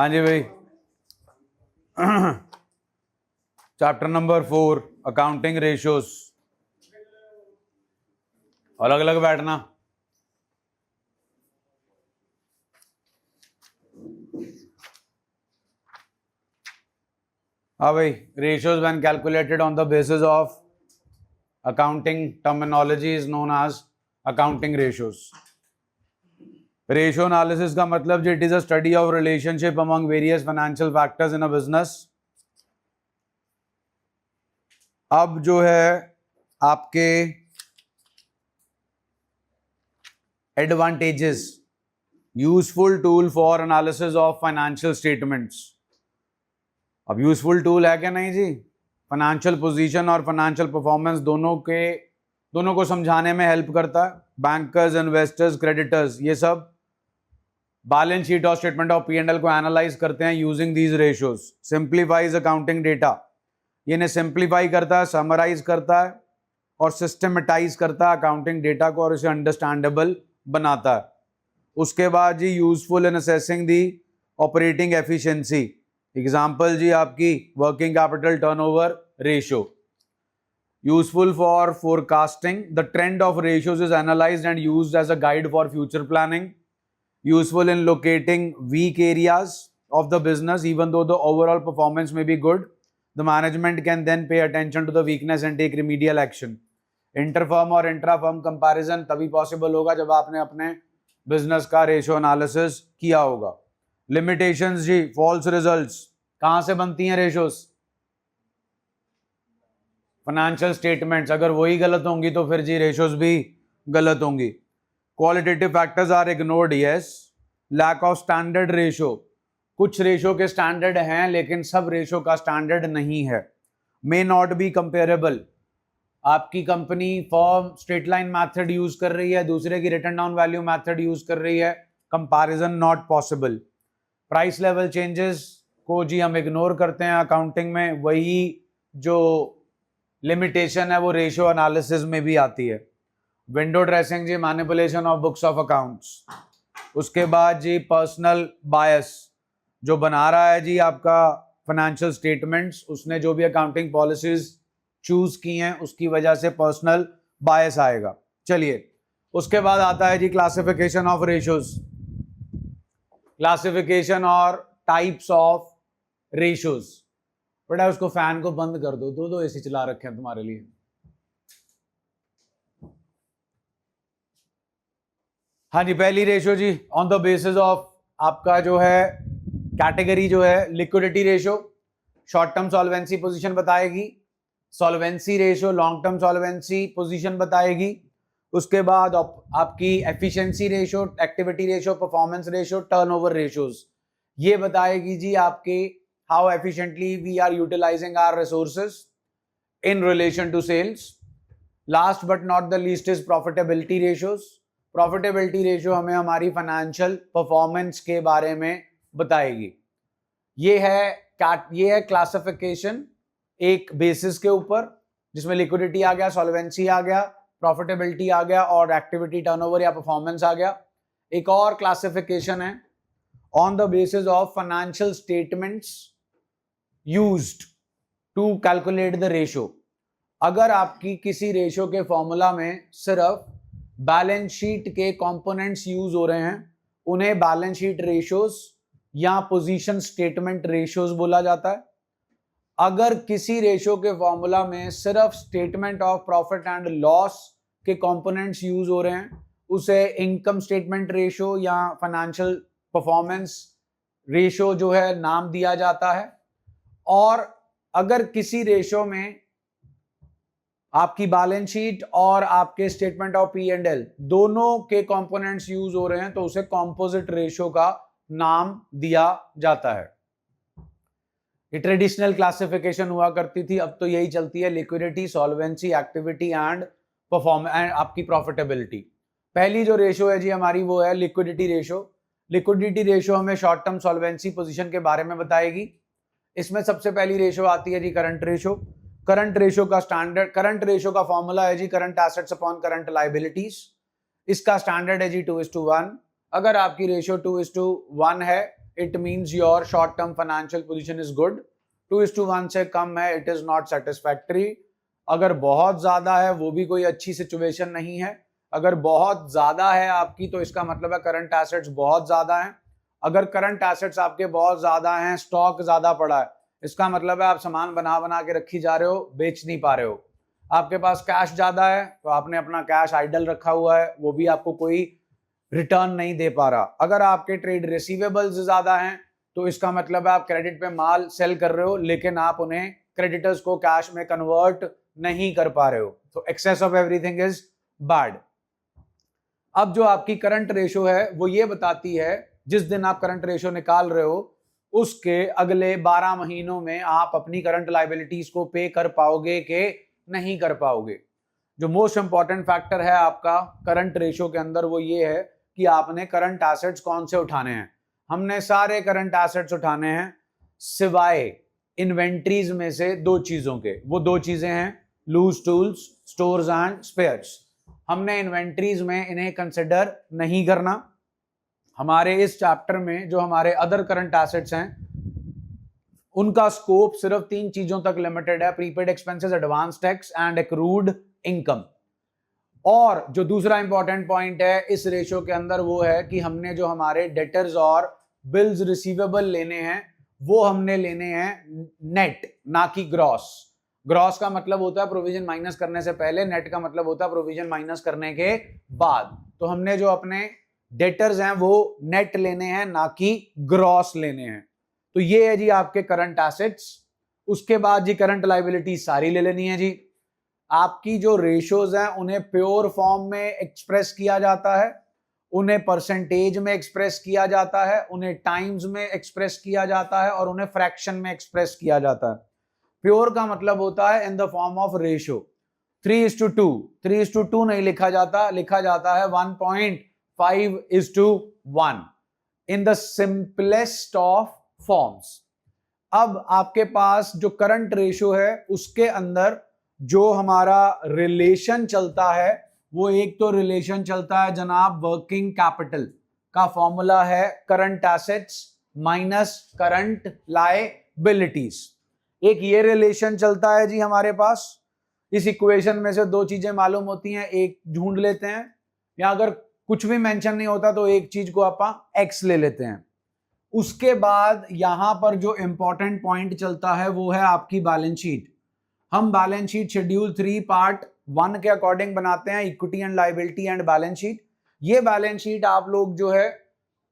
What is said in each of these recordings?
हाँ जी भाई। Chapter number 4 accounting ratios. अलग अलग बैठना। हाँ भाई, ratios when calculated on the basis of accounting terminology is known as accounting ratios. Ratio analysis का मतलब it is a study of relationship among various financial factors in a business. अब जो है आपके advantages, useful tool for analysis of financial statements. अब useful tool है क्या नहीं जी? फाइनेंशियल पोजीशन और फाइनेंशियल परफॉर्मेंस दोनों को समझाने में हेल्प करता है। बैंकर्स, इन्वेस्टर्स, क्रेडिटर्स, ये सब बैलेंस शीट और statement of P and L को एनालाइज करते हैं using these ratios. Simplifies accounting data, ये इन्हें सिंप्लीफाई करता है, समराइज करता है और सिस्टमेटाइज करता है अकाउंटिंग डेटा को और इसे अंडरस्टैंडेबल बनाता है। उसके बाद जी useful in assessing the operating efficiency. Example जी आपकी working capital turnover ratio. Useful for forecasting, the trend of ratios is analysed and used as a guide for future planning. Useful in locating weak areas of the business. Even though the overall performance may be good, the management can then pay attention to the weakness and take remedial action. Interfirm और intrafirm comparison तभी possible होगा जब आपने अपने business का ratio analysis किया होगा। Limitations जी, false results कहाँ से बनती हैं ratios? Financial statements, अगर वही गलत होंगी तो फिर जी ratios भी गलत होंगी। Qualitative factors are ignored, yes. Lack of standard ratio, कुछ रेशो के स्टैंडर्ड हैं लेकिन सब रेशो का स्टैंडर्ड नहीं है। May not be comparable, आपकी company firm straight line method use कर रही है, दूसरे की return down value method use कर रही है, comparison not possible. Price level changes को जी हम इग्नोर करते हैं अकाउंटिंग में, वही जो लिमिटेशन है वो रेशियो एनालिसिस में भी आती है। विंडो ड्रेसिंग जी, manipulation of books of accounts. उसके बाद जी पर्सनल बायस, जो बना रहा है जी आपका फाइनेंशियल स्टेटमेंट्स, उसने जो भी अकाउंटिंग पॉलिसीज चूज की हैं उसकी वजह से पर्सनल बायस आएगा। चलिए, उसके बाद आता है जी क्लासिफिकेशन ऑफ रेशियोज। क्लासिफिकेशन और टाइप्स ऑफ रेशियोज। बेटा उसको फैन को बंद कर दो, दो एसी चला रखे हैं तुम्हारे लिए। हाँ जी, पहली रेशियो जी ऑन द बेसिस ऑफ आपका जो है कैटेगरी जो है liquidity ratio, short term solvency position बताएगी। Solvency ratio long term solvency position बताएगी। उसके बाद आपकी efficiency ratio, activity ratio, performance ratio, turnover ratios, ये बताएगी जी आपके how efficiently we are utilising our resources in relation to sales. Last but not the least is profitability ratios. Profitability ratio हमें हमारी फाइनेंशियल परफॉर्मेंस के बारे में बताएगी। ये है क्लासिफिकेशन एक बेसिस के ऊपर, जिसमें लिक्विडिटी आ गया, सॉल्वेंसी आ गया, प्रॉफिटेबिलिटी आ गया और एक्टिविटी टर्नओवर या परफॉर्मेंस आ गया। एक और क्लासिफिकेशन है on the basis of financial statements used to calculate the ratio. अगर आपकी किसी रेशियो के फॉर्मूला में सिर्फ बैलेंस शीट के कंपोनेंट्स यूज हो रहे हैं, उन्हें बैलेंस शीट रेशियोज या पोजीशन स्टेटमेंट रेशियोज बोला जाता है। अगर किसी रेशियो के फॉर्मूला में सिर्फ statement of profit and loss के कंपोनेंट्स यूज हो रहे हैं, उसे इनकम स्टेटमेंट रेशियो या फाइनेंशियल परफॉर्मेंस रेशियो जो है नाम दिया जाता है। और अगर किसी रेशियो में आपकी बैलेंस शीट और आपके statement of P and L दोनों के कंपोनेंट्स यूज हो रहे हैं तो उसे कंपोजिट रेशियो का नाम दिया जाता है। ये ट्रेडिशनल क्लासिफिकेशन हुआ करती थी, अब तो यही चलती है, liquidity, solvency, activity and performance and आपकी प्रॉफिटेबिलिटी। पहली जो रेशियो है जी हमारी वो है लिक्विडिटी रेशियो। लिक्विडिटी रेशियो हमें शॉर्ट टर्म सॉल्वेंसी पोजीशन के बारे में बताएगी। इसमें सबसे पहली रेशियो आती है जी करंट रेशियो। करंट रेशियो का स्टैंडर्ड, करंट रेशियो का फॉर्मूला है जी current assets upon current liabilities. इसका स्टैंडर्ड है जी 2:1। अगर आपकी रेशियो 2:1 है, it means your short term financial position is good. 2:1 से कम है, इट इज नॉट सेटिस्फैक्टरी। अगर बहुत ज्यादा है वो भी कोई अच्छी सिचुएशन नहीं है। अगर बहुत ज्यादा है आपकी तो इसका मतलब है करंट एसेट्स बहुत ज्यादा हैं। अगर करंट एसेट्स आपके बहुत ज्यादा हैं, स्टॉक ज्यादा पड़ा है, इसका मतलब है आप सामान बना बना के रखी जा रहे हो, बेच नहीं पा रहे हो। आपके पास कैश ज्यादा है तो आपने अपना कैश आइडल रखा हुआ है, वो भी आपको कोई रिटर्न नहीं दे पा रहा। अगर आपके ट्रेड रिसीवेबल्स ज्यादा हैं तो इसका मतलब है आप क्रेडिट पे माल सेल कर रहे हो लेकिन आप उन्हें क्रेडिटर्स को कैश में कन्वर्ट नहीं कर पा रहे हो। तो excess of everything is bad. अब जो आपकी करंट रेशो है वो ये बताती है जिस दिन आप करंट रेशो निकाल रहे हो उसके अगले 12 महीनों में आप अपनी करंट लायबिलिटीज को पे कर पाओगे कि नहीं कर पाओगे। जो मोस्ट इंपॉर्टेंट फैक्टर है आपका करंट रेशो के अंदर वो ये है कि आपने करंट एसेट्स कौन से उठाने हैं। हमने सारे करंट एसेट्स उठाने हैं सिवाय इन्वेंट्रीज में से 2 चीजों के। वो 2 चीजें हैं loose tools, stores and spares. हमने इन्वेंट्रीज में इन्हें कंसिडर नहीं करना। हमारे इस चैप्टर में जो हमारे अदर करंट एसेट्स हैं उनका स्कोप सिर्फ 3 चीजों तक लिमिटेड है, prepaid expenses, advance tax and accrued income. और जो दूसरा इंपॉर्टेंट पॉइंट है इस रेशो के अंदर वो है कि हमने जो हमारे डेटर्स और बिल्स रिसीवेबल लेने हैं वो हमने लेने हैं नेट, ना कि ग्रॉस। ग्रॉस का मतलब होता है प्रोविजन माइनस करने से पहले, नेट का मतलब होता है प्रोविजन माइनस करने के बाद। तो हमने जो अपने डेटर्स हैं वो नेट लेने हैं ना कि ग्रॉस लेने हैं। तो ये है जी आपके करंट एसेट्स। उसके बाद जी करंट लायबिलिटी सारी ले लेनी है जी। आपकी जो रेशियोज हैं उन्हें प्योर फॉर्म में एक्सप्रेस किया जाता है, उन्हें परसेंटेज में एक्सप्रेस किया जाता है, उन्हें टाइम्स में एक्सप्रेस किया जाता है और उन्हें फ्रैक्शन में एक्सप्रेस किया जाता है। प्योर का मतलब होता है in the form of ratio. 3:2, 3:2 नहीं लिखा जाता, लिखा जाता है 1.5:1 in the simplest of forms. अब आपके पास जो करंट रेशियो है उसके अंदर जो हमारा रिलेशन चलता है वो एक तो रिलेशन चलता है जनाब वर्किंग कैपिटल का फॉर्मूला है current assets minus current liabilities. एक ये रिलेशन चलता है जी हमारे पास। इस इक्वेशन में से 2 चीजें मालूम होती हैं, एक ढूंढ लेते हैं, या अगर कुछ भी मेंशन नहीं होता तो एक चीज को आप एक्स ले लेते हैं। उसके बाद यहां पर जो इंपॉर्टेंट पॉइंट चलता है वो है आपकी बैलेंस शीट। हम बैलेंस शीट शेड्यूल 3 पार्ट 1 के अकॉर्डिंग बनाते हैं, equity and liability and balance sheet. ये बैलेंस शीट आप लोग जो है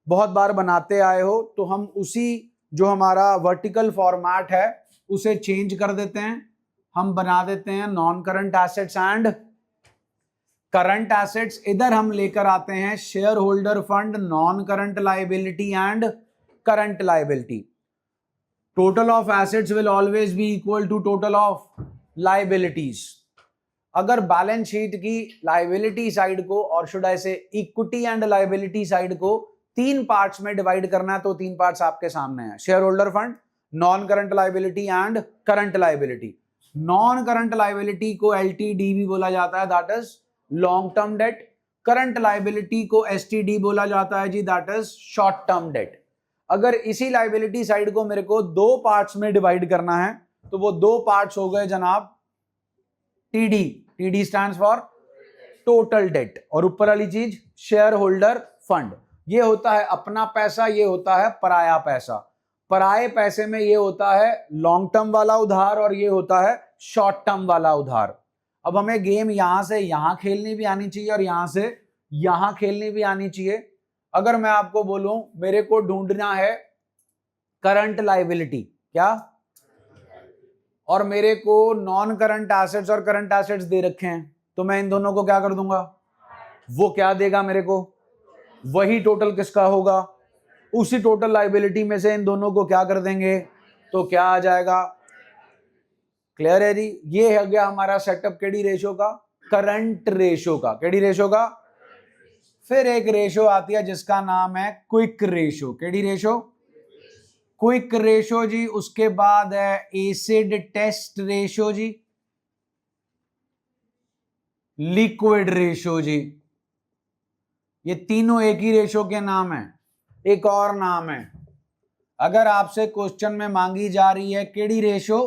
बहुत बार बनाते आए हो, तो हम उसी जो हमारा वर्टिकल फॉर्मेट है उसे चेंज कर देते हैं। हम बना देते हैं non current assets and current assets. इधर हम लेकर आते हैं share holder fund, non current liability and current liability. Total of assets will always be equal to total of liabilities. अगर बैलेंस शीट की लायबिलिटी साइड को, और शुड आई से इक्विटी एंड लायबिलिटी साइड को 3 पार्ट्स में divide करना है तो 3 पार्ट्स आपके सामने हैं, share holder fund, non current liability and current liability. Non current liability को LTD भी बोला जाता है, that is long term debt. Current liability को STD बोला जाता है जी, that is short term debt. अगर इसी लायबिलिटी साइड को मेरे को 2 पार्ट्स में डिवाइड करना है तो वो 2 पार्ट्स हो गए जनाब TD। TD stands for total date, और ऊपर वाली चीज शेयर होल्डर फंड। ये होता है अपना पैसा, ये होता है पराया पैसा। पराए पैसे में ये होता है लॉन्ग टर्म वाला उधार और ये होता है शॉर्ट टर्म वाला उधार। अब हमें गेम यहां से यहां खेलनी भी आनी चाहिए और यहां से यहां खेलनी भी आनी चाहिए। अगर मैं आपको बोलूं मेरे को ढूंढना है करंट लायबिलिटी, क्या, और मेरे को नॉन करंट एसेट्स और करंट एसेट्स दे रखे हैं, तो मैं इन दोनों को क्या कर दूंगा, वो क्या देगा मेरे को, वही टोटल किसका होगा, उसी टोटल लायबिलिटी में से इन दोनों को क्या कर देंगे तो क्या आ जाएगा। क्लियर है जी। ये हो गया हमारा सेटअप केडी रेशो का, करंट रेशो का, केडी रेशो का। फिर एक रेशो आती है जिसका नाम है quick ratio. KD ratio, quick ratio जी। उसके बाद है एसिड टेस्ट रेशो जी, लिक्विड रेशो जी। ये तीनों एक ही रेशो के नाम है, एक और नाम है अगर आपसे क्वेश्चन में मांगी जा रही है केडी रेशो,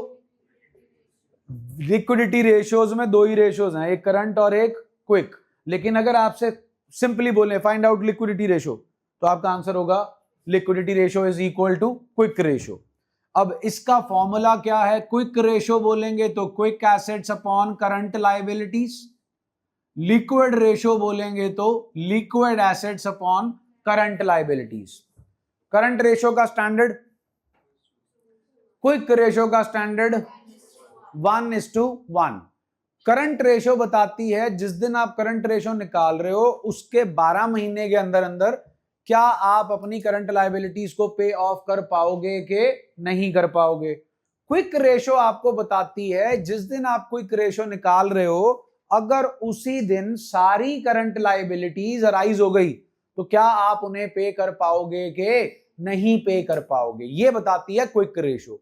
लिक्विडिटी रेशियोज में दो ही रेशियोज हैं, एक करंट और एक क्विक, लेकिन अगर आपसे सिंपली बोले फाइंड आउट लिक्विडिटी रेशियो, तो आपका आंसर होगा liquidity ratio is equal to quick ratio. अब इसका फॉर्मूला क्या है? क्विक रेशियो बोलेंगे तो quick assets upon current liabilities, liquid ratio बोलेंगे तो liquid assets upon current liabilities. Current ratio का स्टैंडर्ड, क्विक रेशियो का स्टैंडर्ड 1:1। करंट रेशियो बताती है जिस दिन आप करंट रेशियो निकाल रहे हो उसके 12 महीने के अंदर अंदर क्या आप अपनी करंट लायबिलिटीज को पे ऑफ कर पाओगे कि नहीं कर पाओगे। क्विक रेशियो आपको बताती है जिस दिन आप क्विक रेशियो निकाल रहे हो अगर उसी दिन सारी करंट लायबिलिटीज अराइज हो गई तो क्या आप उन्हें पे कर पाओगे कि नहीं पे कर पाओगे, ये बताती है quick ratio.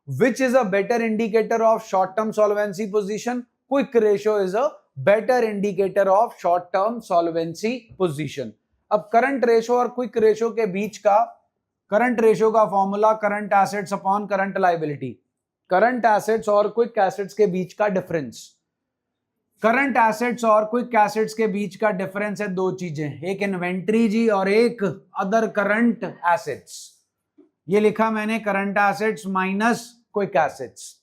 Which is a better indicator of short-term solvency position? Quick ratio is a better indicator of short-term solvency position. अब करंट रेशियो और क्विक रेशियो के बीच का, करंट रेशियो का formula current assets upon current liability, current assets और quick assets के बीच का difference. Current assets और quick assets के बीच का डिफरेंस है दो चीजें, एक इन्वेंट्री जी और एक अदर करंट एसेट्स। ये लिखा मैंने current assets minus quick assets.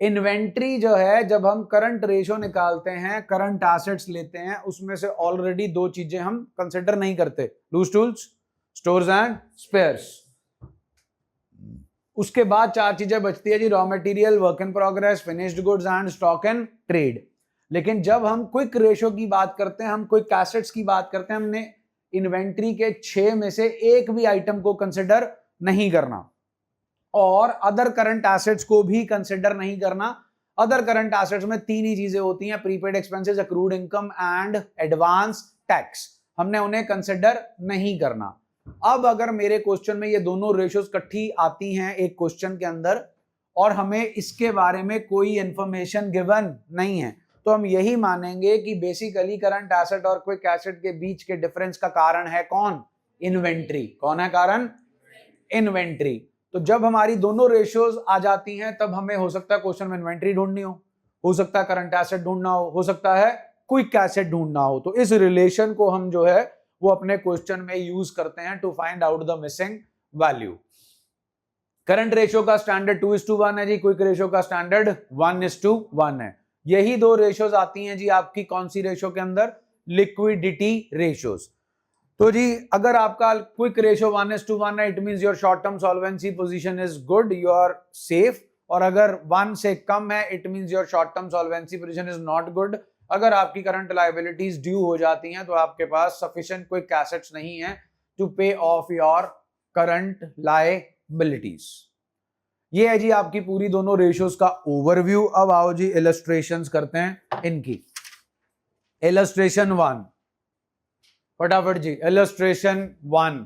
Inventory जो है जब हम करंट रेशियो निकालते हैं, करंट एसेट्स लेते हैं, उसमें से ऑलरेडी दो चीजें हम कंसिडर नहीं करते, loose tools, stores and spares. उसके बाद चार चीजें बचती है जी, raw material, work in progress, finished goods and stock and trade. लेकिन जब हम क्विक रेशियो की बात करते हैं, हम क्विक एसेट्स की बात करते हैं, हमने इन्वेंट्री के 6 में से एक भी आइटम को कंसिडर नहीं करना और अदर करंट एसेट्स को भी कंसिडर नहीं करना। अदर करंट एसेट्स में तीन ही चीजें होती हैं, prepaid expenses, accrued income and advance tax, हमने उन्हें कंसिडर नहीं करना। अब अगर मेरे क्वेश्चन में ये दोनों रेशियोज इकट्ठी आती हैं एक क्वेश्चन के अंदर और हमें इसके बारे में कोई इंफॉर्मेशन गिवन नहीं है, तो हम यही मानेंगे कि बेसिकली करंट एसेट और क्विक एसेट के बीच के डिफरेंस का कारण है कौन? इन्वेंट्री। कौन है कारण? इन्वेंट्री। तो जब हमारी दोनों रेशियोज आ जाती हैं तब हमें हो सकता है क्वेश्चन में इन्वेंट्री ढूंढनी हो सकता है करंट एसेट ढूंढना हो सकता है क्विक एसेट ढूंढना हो। तो इस रिलेशन को हम जो है वो अपने क्वेश्चन में यूज करते हैं to find out the missing value. Current ratio का स्टैंडर्ड 2:1 है जी, क्विक रेशियो का स्टैंडर्ड 1:1 है। यही दो रेशियोज आती हैं जी आपकी कौन सी रेशियो के अंदर? Liquidity ratios. तो जी अगर आपका क्विक रेशियो 1:1 है, it means your short term solvency position is good, you are safe. और अगर 1 से कम है, it means your short term solvency position is not good. अगर आपकी करंट लायबिलिटीज ड्यू हो जाती हैं तो आपके पास सफिशिएंट क्विक एसेट्स नहीं है टू पे ऑफ योर करंट लायबिलिटीज। ये है जी आपकी पूरी दोनों रेशियोज का ओवरव्यू। अब आओ जी इलस्ट्रेशंस करते हैं इनकी। इलस्ट्रेशन 1, फटाफट जी, इलस्ट्रेशन 1।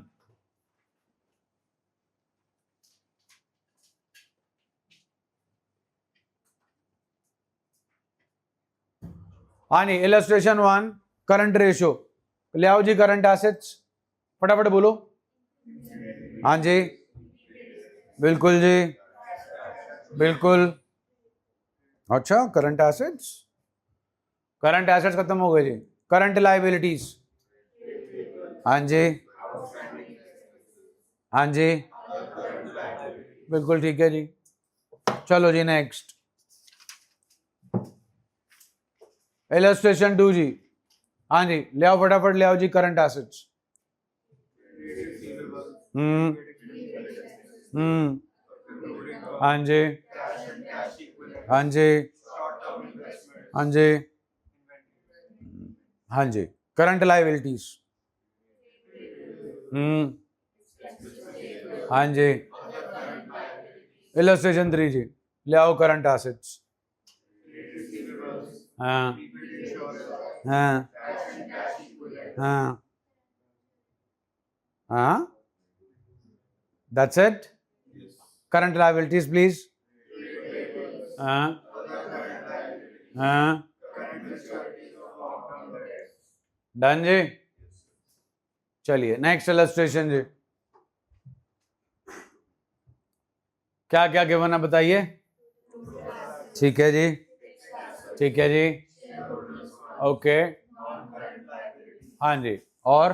हाँ नहीं, इलस्ट्रेशन 1 करंट रेशियो। ले आओ जी करंट एसेट्स, फटाफट बोलो। हाँ जी बिल्कुल जी बिल्कुल। अच्छा करंट एसेट्स, करंट एसेट्स खत्म हो गए जी। करंट लायबिलिटीज, हाँ जी हाँ जी बिल्कुल ठीक है जी। चलो जी नेक्स्ट इलस्ट्रेशन 2 जी। हाँ जी ले आओ फटाफट, ले आओ जी करंट एसेट्स। हाँ जी हाँ जी हाँ जी हाँ जी। करंट लायबिलिटीज, हाँ जी। इलस्ट्रेशन 3 जी, ले आओ करंट एसेट्स। हाँ हाँ हाँ हाँ, that's it. Current liabilities please. हाँ हाँ डन जी। चलिए नेक्स्ट इलस्ट्रेशन जी। क्या क्या गिवन है बताइए। ठीक है जी, ठीक है जी, ओके, हाँ जी, और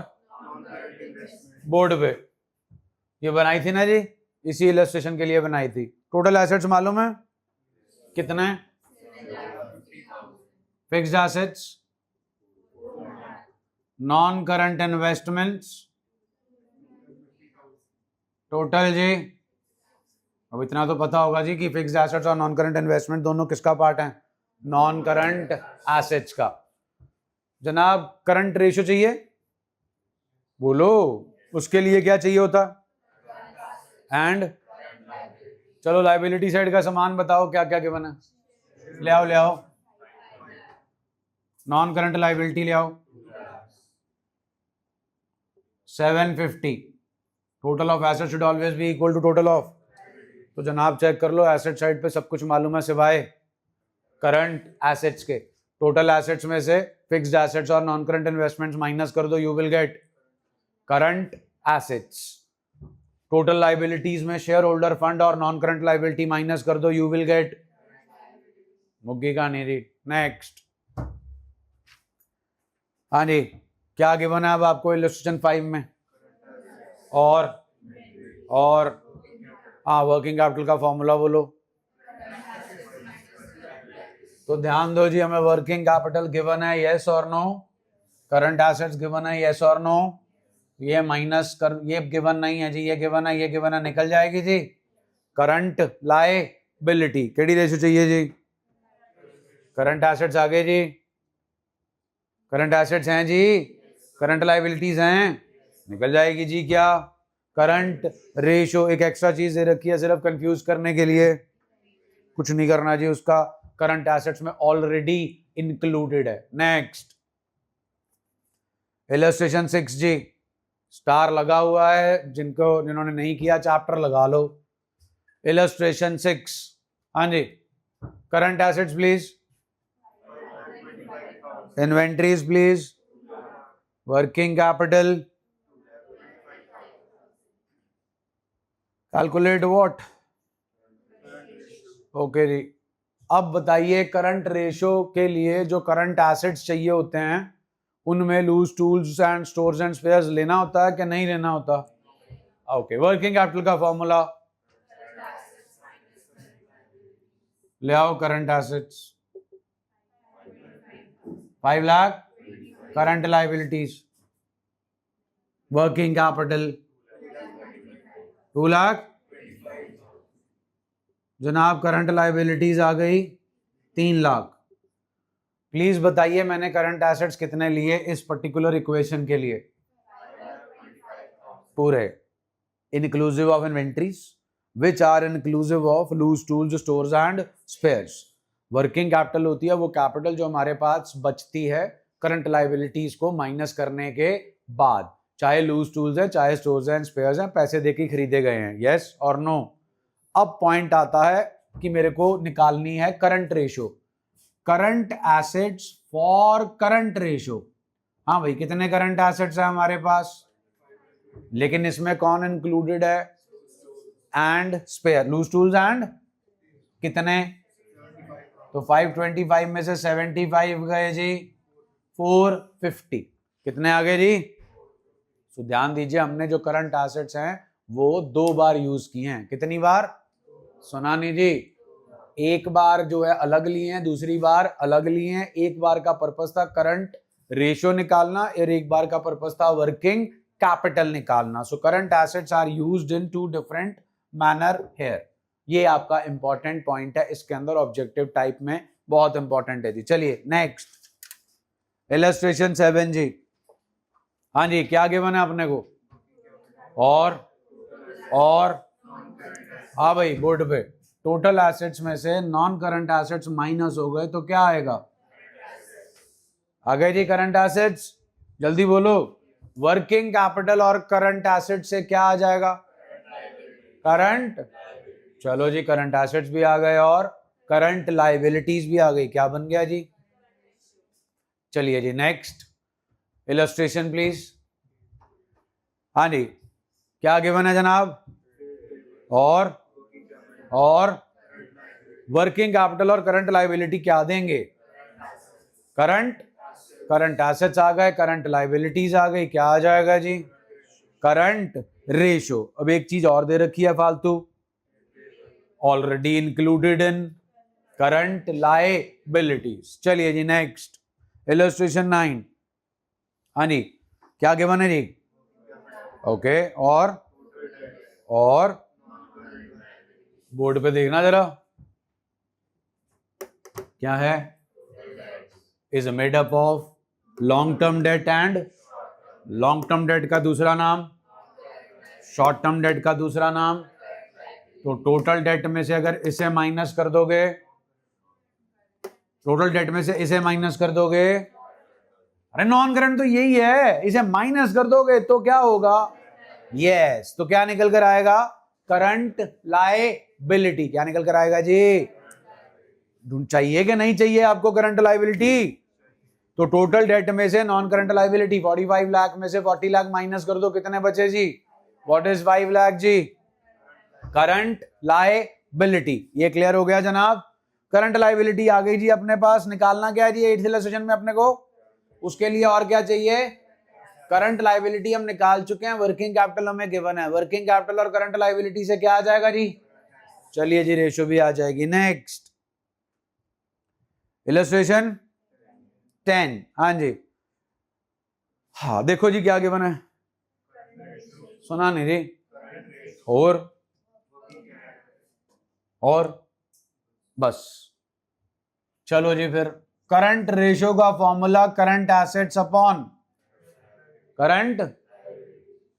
बोर्ड पे ये बनाई थी ना जी, इसी इलस्ट्रेशन के लिए बनाई थी। टोटल एसेट्स मालूम है कितना है? Fixed assets, non current investments, total जी, अब इतना तो पता होगा जी कि फिक्स्ड एसेट्स और नॉन करंट इन्वेस्टमेंट दोनों किसका पार्ट है? नॉन करंट एसेट्स का। जनाब करंट रेशियो चाहिए, बोलो उसके लिए क्या चाहिए होता? एंड चलो लाइबिलिटी साइड का सामान बताओ क्या क्या गिवन है, ले आओ ले आओ। नॉन करंट लाइबिलिटी ले आओ 750। Total of asset should always be equal to total of, तो जनाब चेक कर लो एसेट साइड पे सब कुछ मालूम है सिवाय करंट एसेट्स के। टोटल एसेट्स में से फिक्स्ड एसेट्स और नॉन करंट इन्वेस्टमेंट्स माइनस कर दो, you will get current assets. Total liabilities में शेयर होल्डर फंड और नॉन करंट लाइबिलिटी माइनस कर दो, यू विल गेट मुग्गी का नहीं जी। नेक्स्ट, हाँ जी क्या गिवन है अब आपको इलस्ट्रेशन 5 में? और हाँ वर्किंग कैपिटल का फॉर्मूला बोलो। तो ध्यान दो जी, हमें वर्किंग कैपिटल गिवन है यस और नो, करंट एसेट्स गिवन है यस और नो, ये माइनस कर, ये गिवन नहीं है जी, ये गिवन है, ये गिवन है, निकल जाएगी जी। करंट लायबिलिटी केडी रेशियो चाहिए जी? करंट एसेट्स आ गए जी, करंट एसेट्स हैं जी, करंट लायबिलिटीज हैं, निकल जाएगी जी। क्या करंट रेशियो, एक एक्स्ट्रा चीज दे रखी है सिर्फ कंफ्यूज करने के लिए, कुछ नहीं करना जी, उसका करंट एसेट्स में ऑलरेडी इंक्लूडेड है। नेक्स्ट इलस्ट्रेशन 6 जी, स्टार लगा हुआ है, जिन्होंने नहीं किया चैप्टर लगा लो। इलस्ट्रेशन 6, हाँ जी, current assets please, inventories please, working capital, calculate what, okay जी। अब बताइए करंट रेशियो के लिए जो करंट एसेट्स चाहिए होते हैं उनमें loose tools and stores and spares लेना होता है कि नहीं लेना होता? ओके, वर्किंग कैपिटल का फॉर्मूला ले आओ। Current assets 5 lakh, current liabilities working capital 2 lakh, जनाब करंट लायबिलिटीज आ गई 3 लाख। प्लीज बताइए मैंने करंट एसेट्स कितने लिए इस पर्टिकुलर इक्वेशन के लिए? पूरे, inclusive of inventories which are inclusive of loose tools, stores and spares। Working capital होती है वो कैपिटल जो हमारे पास बचती है करंट लायबिलिटीज को माइनस करने के बाद, चाहे लूज टूल्स है, चाहे स्टोर्स एंड स्पेयर्स हैं, पैसे देके खरीदे गए हैं, यस और नो। अब पॉइंट आता है कि मेरे को निकालनी है current ratio, current assets for current ratio. हाँ भाई कितने करंट एसेट्स है हमारे पास, लेकिन इसमें कौन इंक्लूडेड है? And spare, loose tools and कितने? तो 525 में से 75 गए जी, 450 कितने आ गए जी? तो ध्यान दीजिए हमने जो करंट एसेट्स हैं वो 2 बार यूज किए हैं। कितनी बार? सुना नहीं जी, एक बार जो है अलग लिए हैं, दूसरी बार अलग लिए हैं। एक बार का पर्पस था करंट रेशियो निकालना और एक बार का पर्पस था वर्किंग कैपिटल निकालना। So current assets are used in 2 different manner here. ये आपका इंपॉर्टेंट पॉइंट है इसके अंदर, ऑब्जेक्टिव टाइप में बहुत इंपॉर्टेंट है जी। चलिए नेक्स्ट इलस्ट्रेशन 7 जी, हाँ जी क्या गिवन है अपने को? और हाँ भाई बोर्ड पे, टोटल एसेट्स में से नॉन करंट एसेट्स माइनस हो गए तो क्या आएगा? आ गए जी करंट एसेट्स, जल्दी बोलो। वर्किंग कैपिटल और करंट एसेट से क्या आ जाएगा? करंट, चलो जी करंट एसेट्स भी आ गए और करंट लायबिलिटीज भी आ गई। क्या बन गया जी? चलिए जी नेक्स्ट इलस्ट्रेशन प्लीज। हाँ जी क्या गिवन है जनाब? और वर्किंग कैपिटल और करंट लायबिलिटी क्या देंगे? करंट एसेट्स आ गए, करंट लायबिलिटीज आ गई, क्या आ जाएगा जी? Current ratio. अब एक चीज और दे रखी है फालतू, already included in current liabilities. चलिए जी नेक्स्ट, इलस्ट्रेशन 9। हाँ जी, क्या गिवन है जी? ओके, और बोर्ड पे देखना जरा, क्या है? Is made up of long term date and, long term date का दूसरा नाम, शॉर्ट टर्म डेट का दूसरा नाम। तो टोटल डेट में से अगर इसे माइनस कर दोगे, टोटल डेट में से इसे माइनस कर दोगे, अरे नॉन करंट तो यही है, इसे माइनस कर दोगे तो क्या होगा? यस, तो क्या निकल कर आएगा? Current liability. क्या निकल कर आएगा जी? चाहिए कि नहीं चाहिए आपको करंट लायबिलिटी? तो टोटल डेट में से नॉन करंट लायबिलिटी 45 लाख में से 40 लाख माइनस कर दो, कितने बचे जी? व्हाट इज 5 लाख जी? Current liability. ये क्लियर हो गया जनाब? करंट लायबिलिटी आ गई जी अपने पास। निकालना क्या है जी 8th इलस्ट्रेशन में अपने को? उसके लिए और क्या चाहिए? करंट लायबिलिटी हम निकाल चुके हैं, वर्किंग कैपिटल हमें गिवन है। वर्किंग कैपिटल और करंट लायबिलिटी से क्या आ जाएगा जी? चलिए जी, रेशो भी आ जाएगी। Next, illustration 10। हाँ जी, हाँ देखो जी क्या गिवन है, सुना नहीं जी? और बस, चलो जी फिर। करंट रेशो का formula current assets upon current,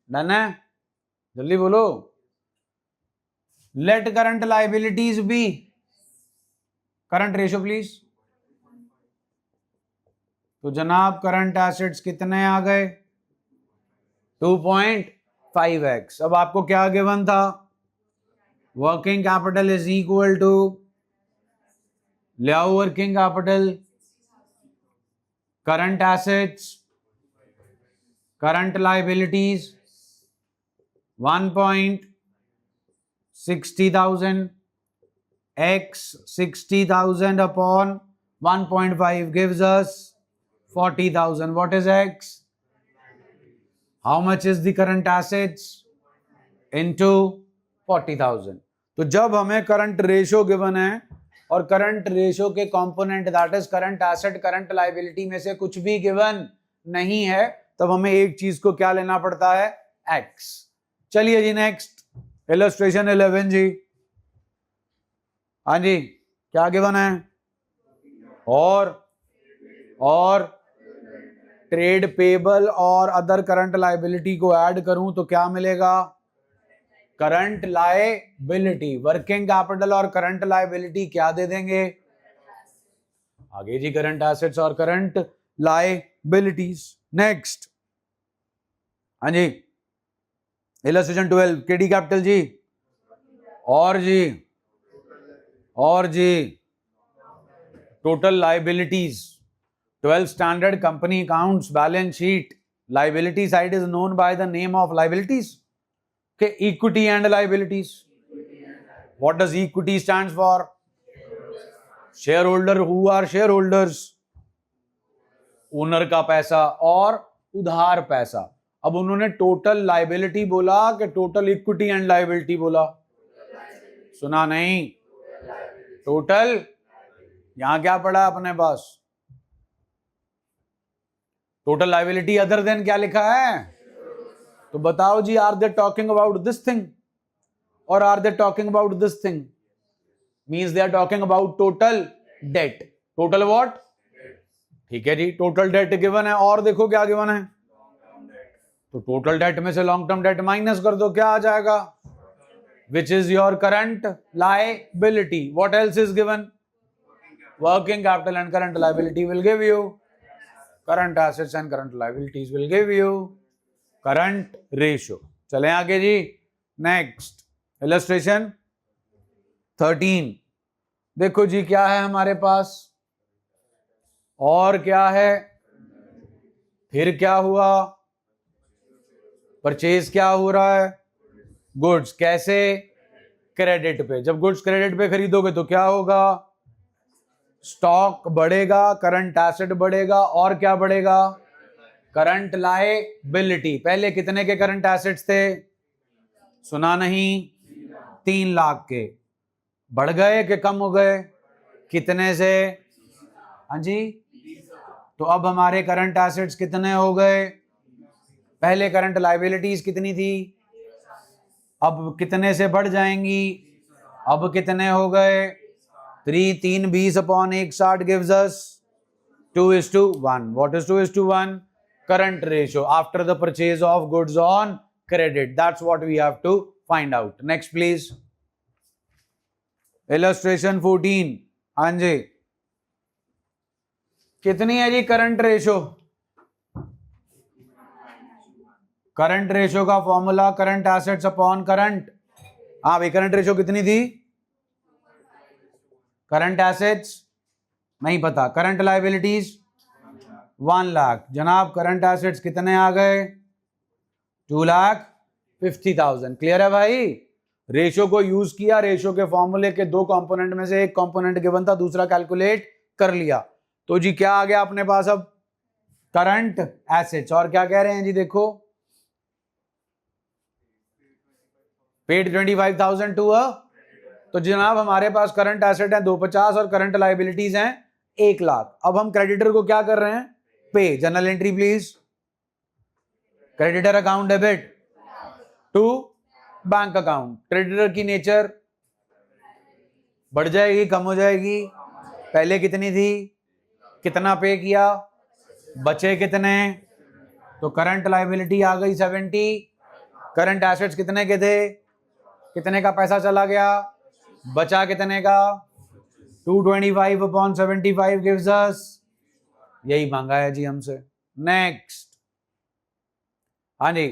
done है? जल्दी बोलो। Let current liabilities be current ratio please. तो जनाब करंट एसेट्स कितने आ गए? 2.5x। अब आपको क्या गिवन था? Working capital is equal to, ले आओ working capital, current assets, current liabilities 1,60,000 x 60,000 upon 1.5 gives us 40,000. What is x? How much is the current assets into 40,000? तो जब हमें करंट रेशो गिवन है और करंट रेशो के component that is current asset current liability में से कुछ भी गिवन नहीं है, तब हमें एक चीज को क्या लेना पड़ता है? x। चलिए जी नेक्स्ट, इलस्ट्रेशन 11 जी। हाँ जी, क्या गिवन है? और ट्रेड पेबल और अदर करंट लायबिलिटी को ऐड करूं तो क्या मिलेगा? Current liability. वर्किंग कैपिटल और करंट लायबिलिटी क्या दे देंगे? आगे जी करंट एसेट्स और करंट लायबिलिटीज। नेक्स्ट, हाँ जी, इलस्ट्रेशन 12, केडी कैपिटल जी। और जी total liabilities, 12 standard company accounts balance sheet, liability side is known by the name of liabilities के equity and liabilities. What does equity stands for? Share holder. Who are share holders? Owner का पैसा और उधार पैसा। अब उन्होंने total liability बोला कि टोटल इक्विटी एंड लायबिलिटी बोला? सुना नहीं? टोटल। यहां क्या पड़ा अपने पास? टोटल लायबिलिटी अदर देन क्या लिखा है? तो बताओ जी, are they talking about this thing और are they talking about this thing? Means they are talking about total debt. Total what? ठीक है जी, टोटल डेट गिवन है और देखो क्या गिवन है। तो टोटल डेट में से लॉन्ग टर्म डेट माइनस कर दो, क्या आ जाएगा? Which is your current liability. What else is given? Working capital and current liability will give you current assets and current liabilities will give you current ratio. चलें आगे जी। Next, illustration 13। देखो जी क्या है हमारे पास, और क्या है, फिर क्या हुआ? परचेज क्या हो रहा है? गुड्स। कैसे? क्रेडिट पे। जब गुड्स क्रेडिट पे खरीदोगे तो क्या होगा, स्टॉक बढ़ेगा, करंट एसेट बढ़ेगा, और क्या बढ़ेगा, करंट लायबिलिटी। पहले कितने के करंट एसेट्स थे, सुना नहीं, 3 लाख के, बढ़ गए कि कम हो गए, कितने से, हाँ जी, तो अब हमारे करंट एसेट्स कितने हो गए, पहले करंट लायबिलिटीज कितनी थी, अब कितने से बढ़ जाएंगी, अब कितने हो गए, 3 3 20 upon 160 gives us 2:1. What is 2:1? Current ratio after the purchase of goods on credit. That's what we have to find out. Next please. Illustration 14. हाँ जी, कितनी है जी करंट रेशो, करंट रेशो का formula current assets upon current, हाँ भाई current ratio कितनी थी, current assets नहीं पता, करंट लायबिलिटीज 1 लाख, जनाब करंट एसेट्स कितने आ गए, 2,50,000। क्लियर है भाई, रेशो को यूज किया, रेशो के फॉर्मूले के 2 कंपोनेंट में से एक कंपोनेंट गिवन था, दूसरा कैलकुलेट कर लिया, तो जी क्या आ गया अपने पास अब, करंट एसेट्स, और क्या कह रहे हैं जी, देखो पेड 25,000 टू अ, तो जनाब हमारे पास करंट एसेट है 250 और करंट लायबिलिटीज हैं 1 लाख। अब हम क्रेडिटर को क्या कर रहे हैं, pay, journal entry please, creditor account debit to bank account, creditor की नेचर बढ़ जाएगी कम हो जाएगी, पहले कितनी थी, कितना पे किया, बचे कितने, तो करंट लायबिलिटी आ गई 70, करंट एसेट्स कितने के थे, कितने का पैसा चला गया, बचा कितने का, 225 अपॉन 75 गिव्स अस, यही मांगा है जी हमसे। नेक्स्ट, हाँ जी,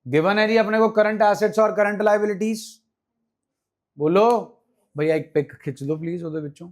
गिवन है जी अपने को करंट एसेट्स और करंट लायबिलिटीज, बोलो भैया एक पिक खिंच दो प्लीज ਉਹਦੇ ਵਿੱਚੋਂ।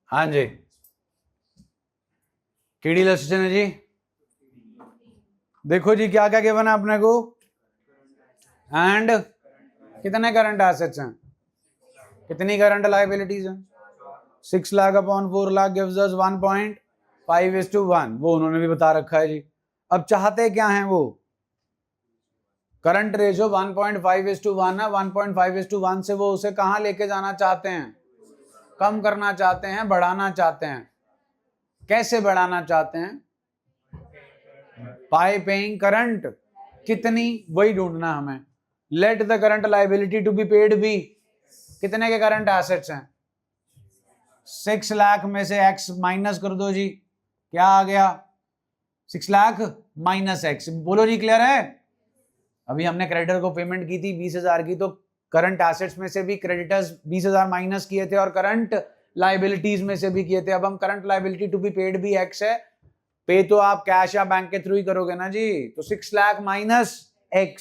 हाँ जी, केडी इलस्ट्रेशन है जी, देखो जी क्या क्या गिवन है अपने को, एंड कितने करंट एसेट्स हैं, कितनी करंट लायबिलिटीज हैं, 6 lakh upon 4 lakh gives us 1.5:1, वो उन्होंने भी बता रखा है जी। अब चाहते क्या हैं वो, करंट रेशो 1.5:1 है, 1.5:1 से वो उसे कहां लेके जाना चाहते हैं, कम करना चाहते हैं, बढ़ाना चाहते हैं, कैसे बढ़ाना चाहते हैं, बाय पेइंग करंट, कितनी वही ढूंढना हमें, let the current liability to be paid भी, कितने के करंट एसेट्स हैं, 6 लाख में से x माइनस कर दो जी, क्या आ गया, 6 लाख माइनस x, बोलो जी क्लियर है। अभी हमने क्रेडिटर को पेमेंट की थी 20,000 की, तो करंट एसेट्स में से भी क्रेडिटर्स 20,000 माइनस किए थे और करंट लायबिलिटीज में से भी किए थे। अब हम current liability to be paid भी x है, पे तो आप कैश या बैंक के थ्रू ही करोगे ना जी, तो 6 लाख माइनस x,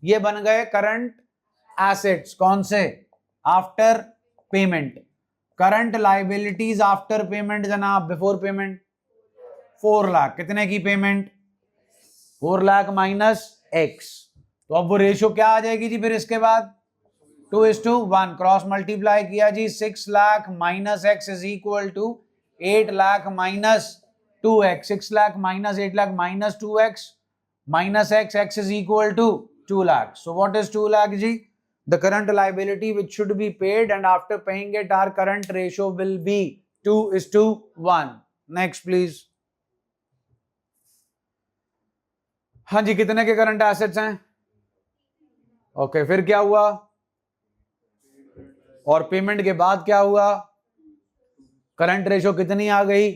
ये बन गए करंट एसेट्स, कौन से, after payment, current liabilities after payment जनाब, बिफोर पेमेंट 4 लाख, कितने की पेमेंट, 4 लाख माइनस x, तो अब वो रेशियो क्या आ जाएगी जी, फिर इसके बाद 2:1, क्रॉस मल्टीप्लाई किया जी, 6 lakh minus x is equal to 8 lakh minus 2x, 6 lakh minus 8 lakh minus 2x minus x is equal to 2 lakh, so what is 2 lakh जी, the current liability which should be paid, and after paying it our current ratio will be 2:1. next please, हाँ जी, कितने के current assets हैं, okay, फिर क्या हुआ, और payment के बाद क्या हुआ, करंट रेशो कितनी आ गई,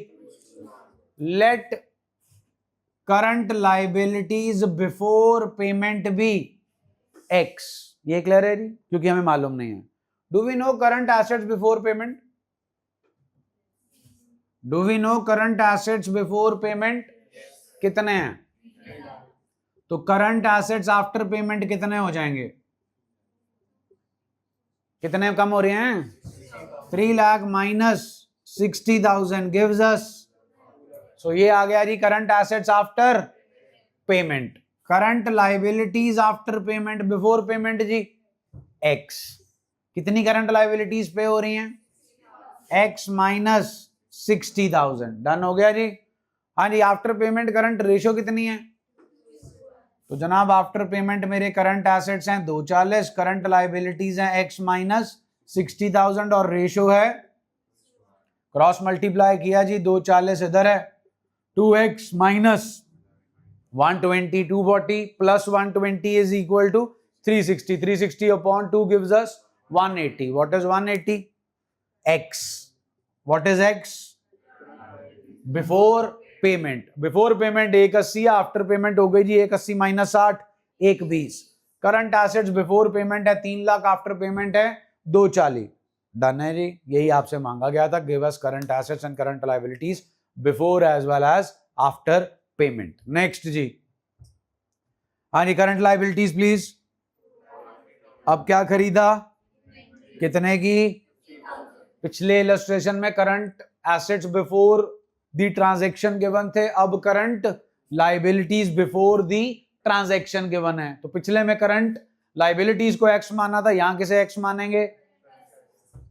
let current liabilities before payment भी एक्स। ये क्लियर है जी, क्योंकि हमें मालूम नहीं है। Do we know current assets before payment? Do we know current assets before payment कितने हैं? तो करंट एसेट्स आफ्टर पेमेंट कितने हो जाएंगे? कितने कम हो रहे हैं? 3 lakh minus 60,000 gives us, so ये आ गया जी current assets after payment. Current liabilities after payment before payment जी एक्स। कितनी करंट लाइबिलिटीज पे हो रही हैं? X minus 60,000। डन हो गया जी। हाँ जी, आफ्टर पेमेंट करंट रेशो कितनी है? तो जनाब आफ्टर पेमेंट मेरे करंट एसेट्स हैं 240, करंट लाइबिलिटीज हैं एक्स माइनस 60,000 और रेशो है, क्रॉस मल्टीप्लाई किया जी, 240 इधर है, 2x minus 120 240 plus 120 is equal to 360, 360 upon 2 gives us 180। What is 180? x। What is x? Before payment. Before payment 180, after payment हो गई जी 180 minus 60 120। Current assets before payment है 3 lakh, after payment है 240। Done है जी, यही आपसे मांगा गया था, give us current assets and current liabilities before as well as after payment. Next जी, हाँ जी, करंट लायबिलिटीज प्लीज। अब क्या खरीदा? कितने की? पिछले इलस्ट्रेशन में current assets before the transaction given थे, अब current liabilities before the transaction given है। तो पिछले में करंट लायबिलिटीज को एक्स माना था, यहां किसे एक्स मानेंगे?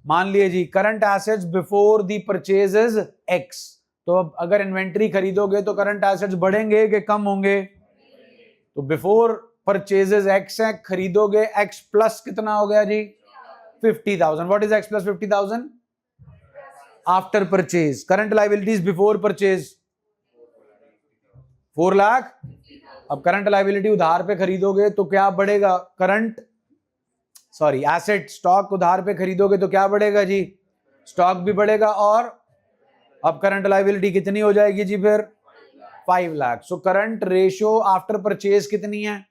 मान लिए जी current assets before the purchase is X. तो अब अगर इन्वेंट्री खरीदोगे तो करंट एसेट्स बढ़ेंगे कि कम होंगे? तो बिफोर परचेजेस एक्स है, खरीदोगे एक्स प्लस कितना हो गया जी? 50,000। What is x plus 50,000? After purchase. Current liabilities before purchase 4 lakh. अब करंट लायबिलिटी उधार पे खरीदोगे तो क्या बढ़ेगा? करंट सॉरी एसेट स्टॉक उधार पे खरीदोगे तो क्या बढ़ेगा जी? स्टॉक भी बढ़ेगा। और अब करंट लायबिलिटी कितनी हो जाएगी जी? फिर 5 lakh. So current ratio after purchase कितनी है?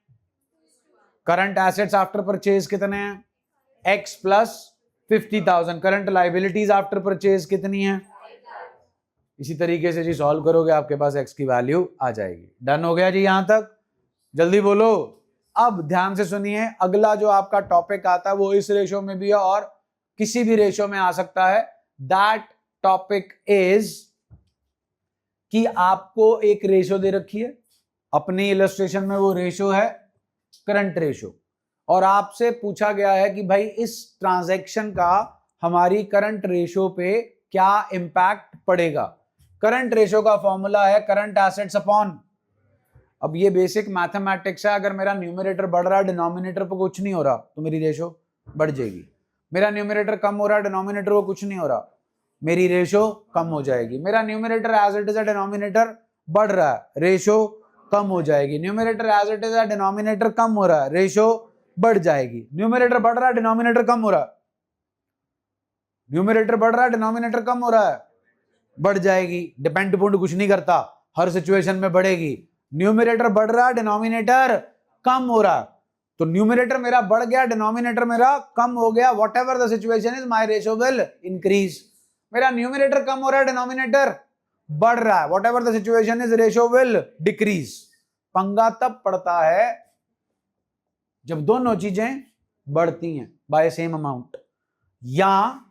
करंट एसेट्स आफ्टर परचेज कितने हैं? X plus 50,000। Current liabilities after purchase कितनी है? इसी तरीके से जी सॉल्व करोगे, आपके पास एक्स की वैल्यू आ जाएगी। डन हो गया जी यहां तक? जल्दी बोलो। अब ध्यान से सुनिए, अगला जो आपका टॉपिक आता है वो इस रेशो में भी है और किसी भी रेशो में आ सकता है। दैट टॉपिक इज कि आपको एक रेशो दे रखी है, अपनी इलस्ट्रेशन में वो रेशो है करंट रेशो, और आपसे पूछा गया है कि भाई इस ट्रांजैक्शन का हमारी करंट रेशो पे क्या इंपैक्ट पड़ेगा। करंट रेशो का फॉर्मूला है करंट एसेट्स अपॉन, अब ये बेसिक मैथमेटिक्स है, अगर मेरा न्यूमरेटर बढ़ रहा है डिनोमिनेटर पर कुछ नहीं हो रहा तो मेरी रेशो बढ़ जाएगी। मेरा न्यूमरेटर कम हो रहा है डिनोमिनेटर को कुछ नहीं हो रहा, मेरी रेशो कम हो जाएगी। मेरा numerator as it is denominator बढ़ रहा है, रेशो कम हो जाएगी। Numerator as it is denominator कम हो रहा है, रेशो बढ़ जाएगी। न्यूमरेटर बढ़ रहा है डिनोमिनेटर कम हो रहा है, न्यूमरेटर बढ़ रहा है डिनोमिनेटर कम हो रहा है, बढ़ जाएगी। डिपेंड कुछ नहीं करता, हर सिचुएशन में बढ़ेगी। न्यूमरेटर बढ़ रहा है डिनोमिनेटर कम हो रहा है, तो न्यूमरेटर मेरा बढ़ गया डिनोमिनेटर मेरा कम हो गया, what ever the situation is my ratio will increase. मेरा न्यूमरेटर कम हो रहा है डिनोमिनेटर बढ़ रहा है, what ever the situation is ratio will decrease. पंगा तब पड़ता है जब दोनों चीजें बढ़ती हैं बाय सेम अमाउंट, या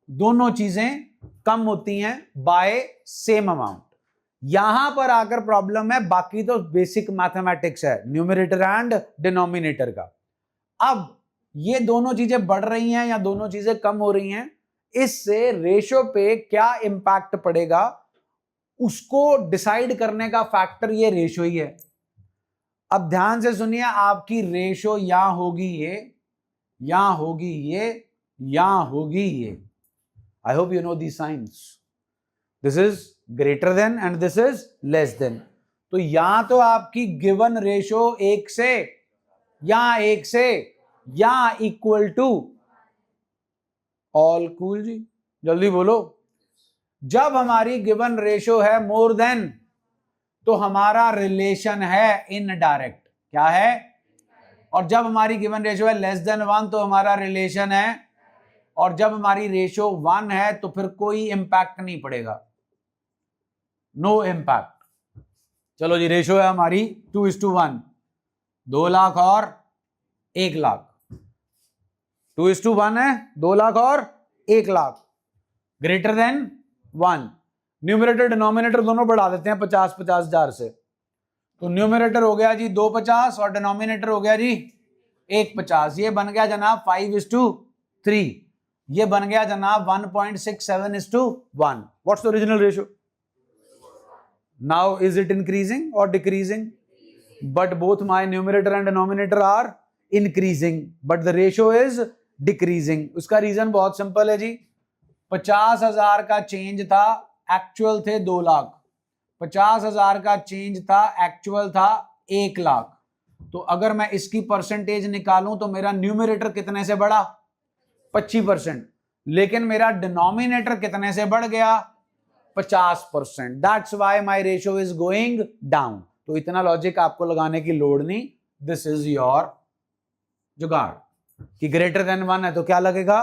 दोनों चीजें कम होती हैं बाय सेम अमाउंट। यहां पर आकर प्रॉब्लम है, बाकी तो बेसिक मैथमेटिक्स है न्यूमरेटर एंड डिनोमिनेटर का। अब ये दोनों चीजें बढ़ रही हैं या दोनों चीजें कम हो रही हैं, इससे रेशो पे क्या इंपैक्ट पड़ेगा उसको डिसाइड करने का फैक्टर ये रेशो ही है। अब ध्यान से सुनिए, आपकी रेशो यहां होगी ये, यहां होगी ये, यहां होगी ये। I hope you know the science. This is greater than and this is less than. तो यहां तो आपकी गिवन रेशो 1 से या 1 से या इक्वल टू, ऑल कूल जी, जल्दी बोलो। जब हमारी गिवन रेशो है मोर देन, तो हमारा रिलेशन है इनडायरेक्ट। क्या है? और जब हमारी गिवन रेशियो है लेस देन 1 तो हमारा रिलेशन है, और जब हमारी रेशियो 1 है तो फिर कोई इंपैक्ट नहीं पड़ेगा, नो इंपैक्ट। चलो जी, रेशियो है हमारी 2:1, 2 लाख और 1 लाख, 2:1 है, 2 लाख और 1 lakh, greater than 1। Numerator denominator दोनों बढ़ा देते हैं 50-50 हजार से, तो न्यूमरेटर हो गया जी 250 और डिनोमिनेटर हो गया जी 150। ये बन गया जनाब 5:3, ये बन गया जनाब 1.67:1। What's the original ratio? Now is it increasing और decreasing? But both my numerator and denominator are increasing, but the ratio is decreasing. उसका रीजन बहुत सिंपल है जी, 50,000 का चेंज था, एक्चुअल थे 2 लाख, 50,000 का चेंज था, एक्चुअल था 1 लाख। तो अगर मैं इसकी परसेंटेज निकालूं तो मेरा न्यूमरेटर कितने से बढ़ा? 25%, लेकिन मेरा डिनोमिनेटर कितने से बढ़ गया? 50%। That's why my ratio is going down. तो इतना लॉजिक आपको लगाने की लोड़ नहीं, दिस इज योर जुगाड़। कि ग्रेटर देन 1 है तो क्या लगेगा?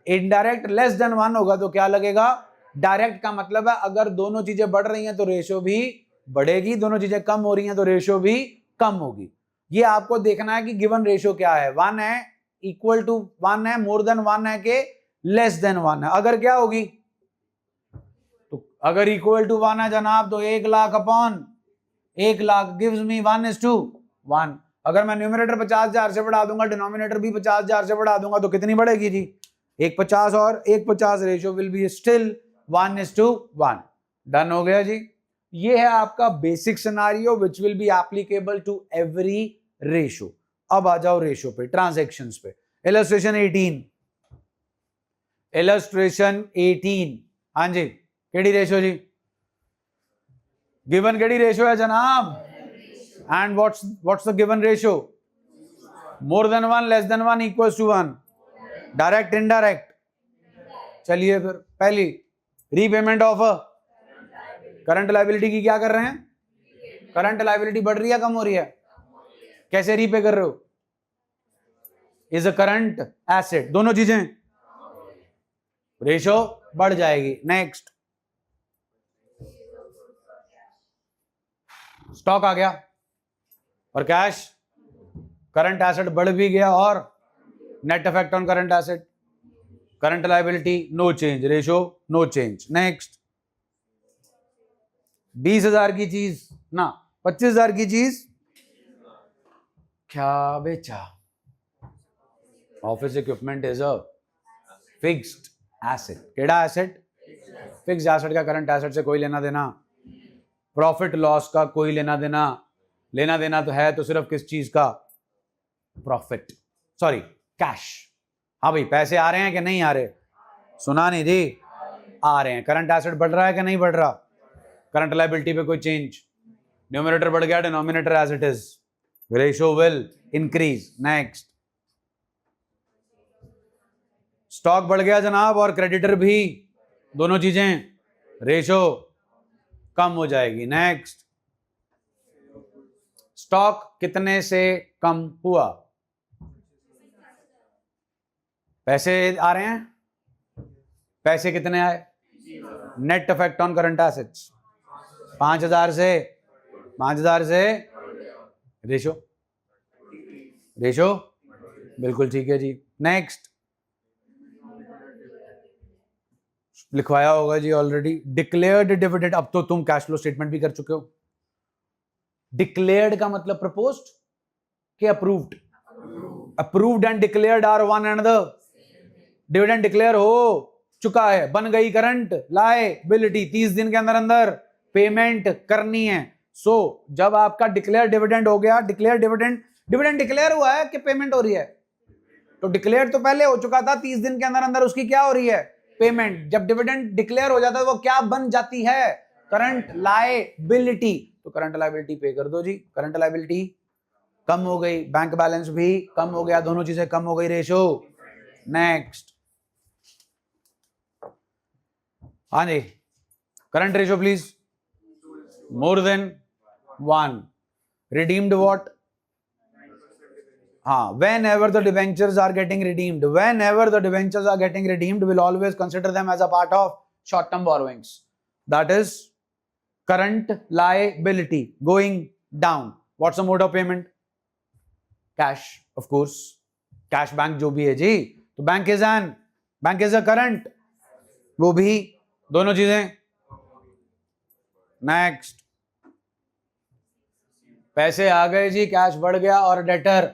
इनडायरेक्ट। लेस देन 1 होगा तो क्या लगेगा? डायरेक्ट। का मतलब है अगर दोनों चीजें बढ़ रही हैं तो रेशियो भी बढ़ेगी, दोनों चीजें कम हो रही हैं तो रेशियो भी कम होगी। ये आपको देखना है कि गिवन रेशियो क्या है, 1 है, इक्वल टू 1 है, मोर देन 1 है कि लेस देन 1 है। अगर क्या होगी? तो अगर इक्वल टू 1 है जनाब तो 1 lakh upon 1 lakh gives me 1:1। अगर मैं न्यूमरेटर 50,000 से बढ़ा दूंगा, डिनोमिनेटर भी 50,000 से बढ़ा दूंगा तो कितनी बढ़ेगी जी? 150 और 150, ratio will be still 1:1। Done हो गया जी। ये है आपका basic scenario which will be applicable to every ratio. अब आ जाओ रेशियो पे, ट्रांजैक्शंस पे। Illustration 18, illustration 18। हाँ जी, केड़ी रेशियो जी? गिवन केड़ी रेशियो है जनाब? And what's the given ratio? More than 1, less than 1, equals to 1। Direct, indirect? चलिए फिर पहली रीपेमेंट ऑफ करंट लायबिलिटी की क्या कर रहे हैं? करंट लायबिलिटी बढ़ रही है कम हो रही है? कैसे रीपे कर रहे हो? इज अ करंट एसेट, दोनों चीजें, रेशियो बढ़ जाएगी। नेक्स्ट, स्टॉक आ गया और कैश, करंट एसेट बढ़ भी गया और net effect on current asset, current liability no change, ratio no change. Next, 20,000 की चीज ना 25,000 की चीज क्या बेचा? Office equipment is a fixed asset. केड़ा एसेट? फिक्स्ड एसेट का करंट एसेट से कोई लेना देना, प्रॉफिट लॉस का कोई लेना देना, लेना देना तो है तो सिर्फ किस चीज का? Profit, sorry cash. हाँ भाई, पैसे आ रहे हैं कि नहीं आ रहे? सुना नहीं जी, आ रहे हैं। करंट एसेट बढ़ रहा है कि नहीं बढ़ रहा? करंट लायबिलिटी पे कोई चेंज? न्यूमरेटर बढ़ गया, denominator as it is, ratio will increase. Next, stock बढ़ गया जनाब और क्रेडिटर भी, दोनों चीजें, रेशियो कम हो जाएगी। नेक्स्ट, स्टॉक कितने से कम हुआ? पैसे आ रहे हैं, पैसे कितने आए? Net effect on current assets 5,000 से, 5,000 से रेशियो, रेशियो बिल्कुल ठीक है जी। नेक्स्ट, लिखवाया होगा जी ऑलरेडी, डिक्लेयर्ड डिविडेंड। अब तो तुम कैश फ्लो स्टेटमेंट भी कर चुके हो। डिक्लेयर्ड का मतलब प्रपोज्ड कि approved? Approved and declared are one and the. Dividend declare हो चुका है, बन गई करंट लायबिलिटी, 30 दिन के अंदर अंदर पेमेंट करनी है। सो जब आपका डिक्लेयर डिविडेंड हो गया, डिक्लेयर डिविडेंड, डिविडेंड डिक्लेयर हुआ है कि पेमेंट हो रही है? तो डिक्लेयर तो पहले हो चुका था, 30 दिन के अंदर अंदर उसकी क्या हो रही है? पेमेंट। जब डिविडेंड डिक्लेयर हो जाता है वो क्या बन जाती है? Current liability. तो करंट लायबिलिटी पे कर दो जी। करंट लायबिलिटी कम हो गई, बैंक बैलेंस भी कम हो गया, दोनों चीजें कम हो गई, रेशियो। नेक्स्ट, हाँ जी, current ratio please, more than 1। Redeemed what? हाँ, whenever the debentures are getting redeemed, we'll always consider them as a part of short-term borrowings. That is current liability going down. What's the mode of payment? Cash, of course. Cash bank जो भी है जी, तो bank is a current, वो भी दोनों चीजें. Next, पैसे आ गए जी, कैश बढ़ गया, और डेटर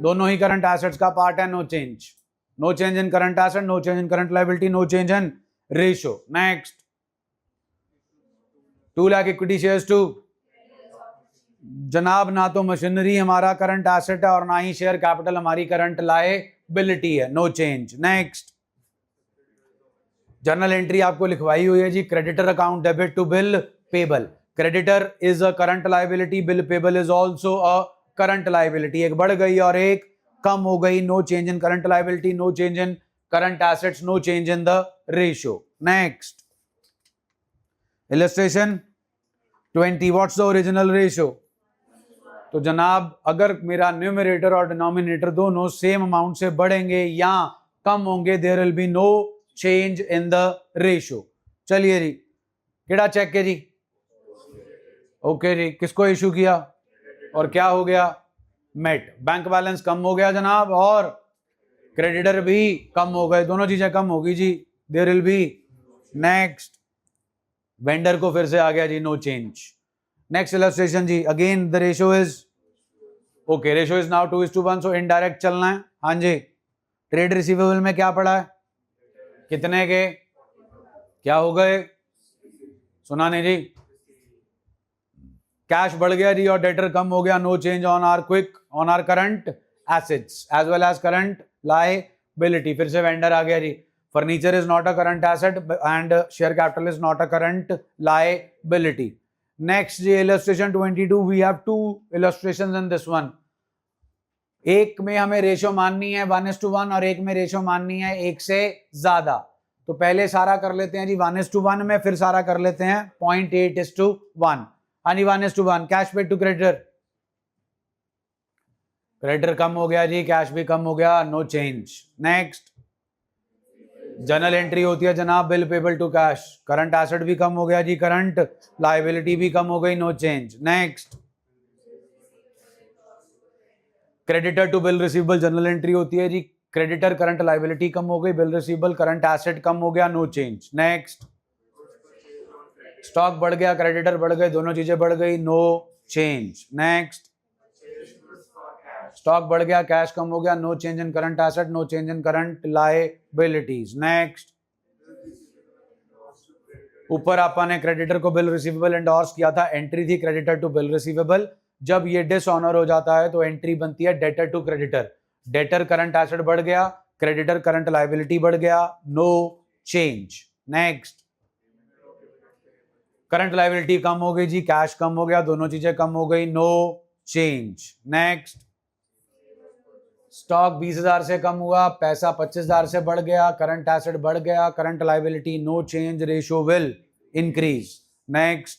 दोनों ही करंट एसेट्स का पार्ट है. No change in current asset, no change in current liability, no change in ratio. Next, 2 lakh equity shares to. जनाब, ना तो मशीनरी हमारा करंट एसेट है और ना ही शेयर कैपिटल हमारी करंट लायबिलिटी है. No change. Next, journal entry आपको लिखवाई हुई है जी, creditor account debit to bill payable. Creditor is a current liability, bill payable is also a current liability. एक बढ़ गई और एक कम हो गई. No change in current liability, no change in current assets, no change in the ratio. Next, illustration 20. What's the original ratio? तो जनाब, अगर मेरा न्यूमरेटर और डिनोमिनेटर दोनों सेम अमाउंट से बढ़ेंगे या कम होंगे, there will be no change in the ratio. चलिए जी, केड़ा चेक है जी? ओके जी, किसको इशू किया और क्या हो गया? मेट. बैंक बैलेंस कम हो गया जनाब, और क्रेडिटर भी कम हो गए, दोनों चीजें कम होगी जी. There will be. Next, vendor को फिर से आ गया जी, नो चेंज. नेक्स्ट इलस्ट्रेशन जी, again the ratio is okay, ratio is now 2:1, so indirect चलना है. हाँ जी, ट्रेड रिसीवेबल में क्या पड़ा है? कितने के क्या हो गए? सुना नहीं जी. कैश बढ़ गया जी और डेटर कम हो गया. No change on our current assets as well as current liability. फिर से वेंडर आ गया जी. Furniture is not a current asset and share capital is not a current liability. Next जी, illustration 22. We have 2 illustrations in this one. एक में हमें ratio माननी है 1:1 और एक में रेशियो माननी है 1 से ज्यादा. तो पहले सारा कर लेते हैं जी 1:1 में, फिर सारा कर लेते हैं 0.8:1. हाँ जी, 1:1. Cash paid to creditor. Creditor कम हो गया जी, कैश भी कम हो गया. No change. Next, journal entry होती है जनाब, bill payable to cash. Current asset भी कम हो गया जी, करंट लायबिलिटी भी कम हो गई. No change. Next, creditor to bill receivable. Journal entry होती है जी, क्रेडिटर करंट लायबिलिटी कम हो गई, बिल रिसीवेबल करंट एसेट कम हो गया. No change. नेक्स्ट, स्टॉक बढ़ गया, क्रेडिटर बढ़ गए, दोनों चीजें बढ़ गई. No change. नेक्स्ट, स्टॉक बढ़ गया, कैश कम हो गया. No change in current asset, no change in current liabilities. Next, ऊपर आपने क्रेडिटर को बिल रिसीवेबल एंडोर्स किया था, एंट्री थी क्रेडिटर टू बिल रिसीवेबल. जब ये डिसऑनर हो जाता है तो एंट्री बनती है debtor to creditor. Debtor current asset बढ़ गया, क्रेडिटर करंट लायबिलिटी बढ़ गया. No change. Next, current liability कम हो गई जी, कैश कम हो गया, दोनों चीजें कम हो गई. No change. नेक्स्ट, स्टॉक 20,000 से कम हुआ, पैसा 25,000 से बढ़ गया, करंट एसेट बढ़ गया, current liability no change, ratio will increase. Next,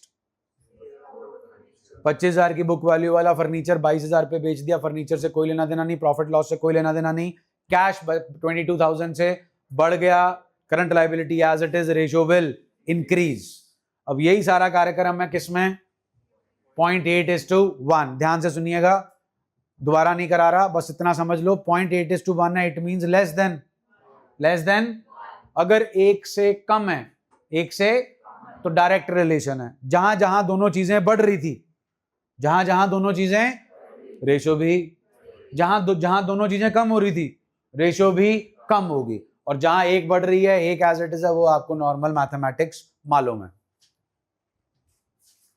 25,000 की बुक वैल्यू वाला फर्नीचर 22,000 पे बेच दिया. फर्नीचर से कोई लेना देना नहीं, प्रॉफिट लॉस से कोई लेना देना नहीं. कैश 22,000 से बढ़ गया, current liability as it is, ratio will increase. अब यही सारा कार्यक्रम है किसमें? 0.8:1. ध्यान से सुनिएगा, दोबारा नहीं करा रहा, बस इतना समझ लो. 0.8:1 है, इट मींस लेस देन. अगर 1 से कम है, 1 से, तो डायरेक्ट रिलेशन है. जहां जहां दोनों चीजें बढ़ रही थी, जहां दोनों चीजें, रेशियो भी, जहां दोनों चीजें कम हो रही थी, रेशियो भी कम होगी. और जहां एक बढ़ रही है, एक एज इट इज है, वो आपको नॉर्मल मैथमेटिक्स मालूम है.